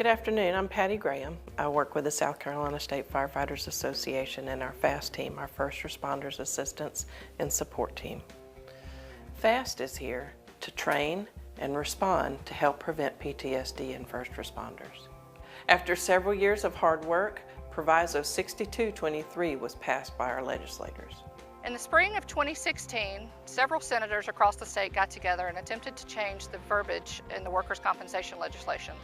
Good afternoon, I'm Patty Graham. I work with the South Carolina State Firefighters Association and our F.A.S.T team, our First Responders Assistance and Support Team. F.A.S.T is here to train and respond to help prevent PTSD in first responders. After several years of hard work, Proviso 6223 was passed by our legislators. In the spring of 2016, several senators across the state got together and attempted to change the verbiage in the workers' compensation legislation.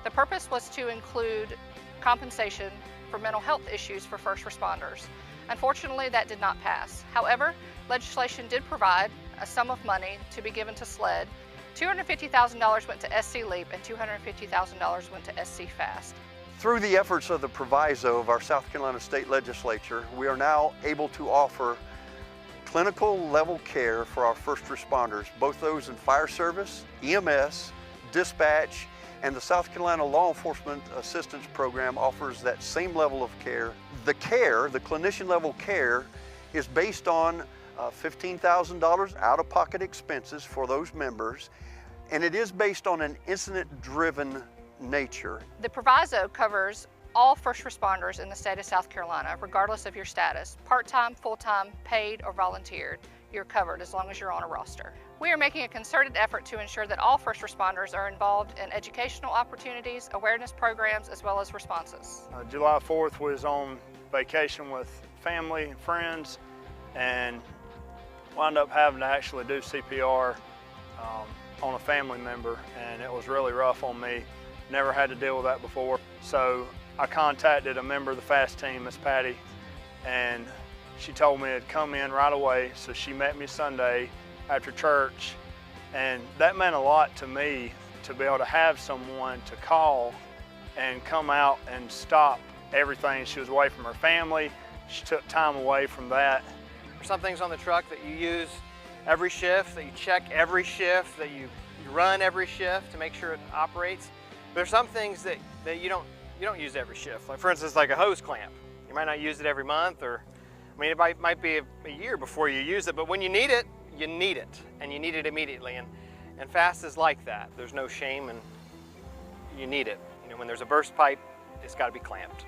The purpose was to include compensation for mental health issues for first responders. Unfortunately, that did not pass. However, legislation did provide a sum of money to be given to SLED. $250,000 went to SC LEAP and $250,000 went to SC FAST. Through the efforts of the Proviso of our South Carolina State Legislature, we are now able to offer clinical level care for our first responders, both those in fire service, EMS, dispatch, and the South Carolina Law Enforcement Assistance Program offers that same level of care. The clinician level care, is based on $15,000 out-of-pocket expenses for those members, and it is based on an incident-driven nature. The Proviso covers all first responders in the state of South Carolina, regardless of your status, part-time, full-time, paid, or volunteered. You're covered as long as you're on a roster. We are making a concerted effort to ensure that all first responders are involved in educational opportunities, awareness programs, as well as responses. July 4th was on vacation with family and friends and wound up having to actually do CPR on a family member, and it was really rough on me. Never had to deal with that before. So I contacted a member of the F.A.S.T team, Miss Patty, and she told me to come in right away. So she met me Sunday after church, and that meant a lot to me to be able to have someone to call and come out and stop everything. She was away from her family. She took time away from that. There's some things on the truck that you use every shift, that you check every shift, that you run every shift to make sure it operates. There's some things that you don't use every shift. Like for instance, like a hose clamp. You might not use it every month, or I mean, it might be a year before you use it, but when you need it, and you need it immediately. And F.A.S.T is like that. There's no shame, and you need it. You know, when there's a burst pipe, it's got to be clamped.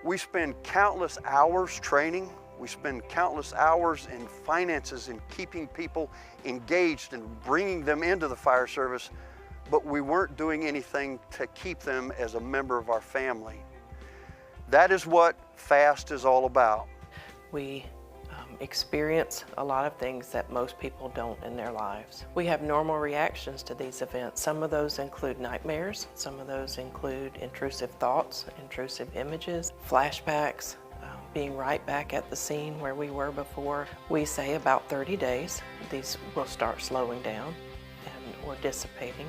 We spend countless hours training. We spend countless hours in finances in keeping people engaged and bringing them into the fire service, but we weren't doing anything to keep them as a member of our family. That is what F.A.S.T is all about. We experience a lot of things that most people don't in their lives. We have normal reactions to these events. Some of those include nightmares. Some of those include intrusive thoughts, intrusive images, flashbacks, being right back at the scene where we were before. We say about 30 days, these will start slowing down or dissipating.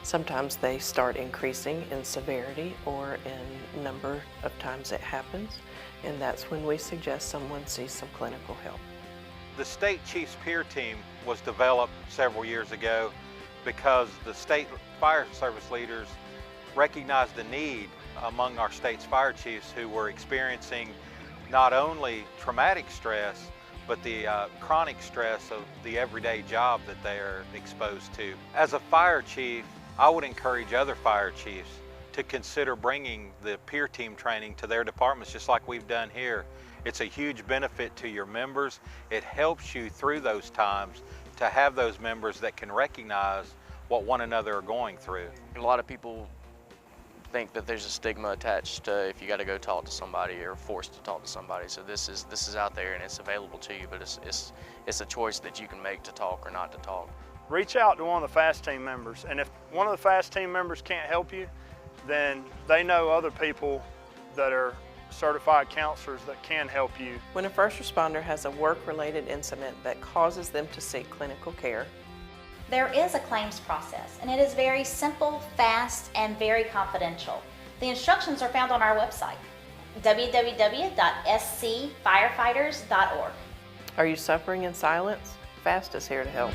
Sometimes they start increasing in severity or in number of times it happens, and that's when we suggest someone sees some clinical help. The State Chiefs Peer Team was developed several years ago because the state fire service leaders recognized the need among our state's fire chiefs who were experiencing not only traumatic stress, but the chronic stress of the everyday job that they are exposed to. As a fire chief, I would encourage other fire chiefs to consider bringing the peer team training to their departments just like we've done here. It's a huge benefit to your members. It helps you through those times to have those members that can recognize what one another are going through. A lot of people think that there's a stigma attached to if you got to go talk to somebody or forced to talk to somebody. So this is out there and it's available to you, but it's a choice that you can make to talk or not to talk. Reach out to one of the F.A.S.T team members, and if one of the F.A.S.T team members can't help you, then they know other people that are certified counselors that can help you. When a first responder has a work-related incident that causes them to seek clinical care, there is a claims process, and it is very simple, fast, and very confidential. The instructions are found on our website, www.scfirefighters.org. are you suffering in silence? F.A.S.T is here to help.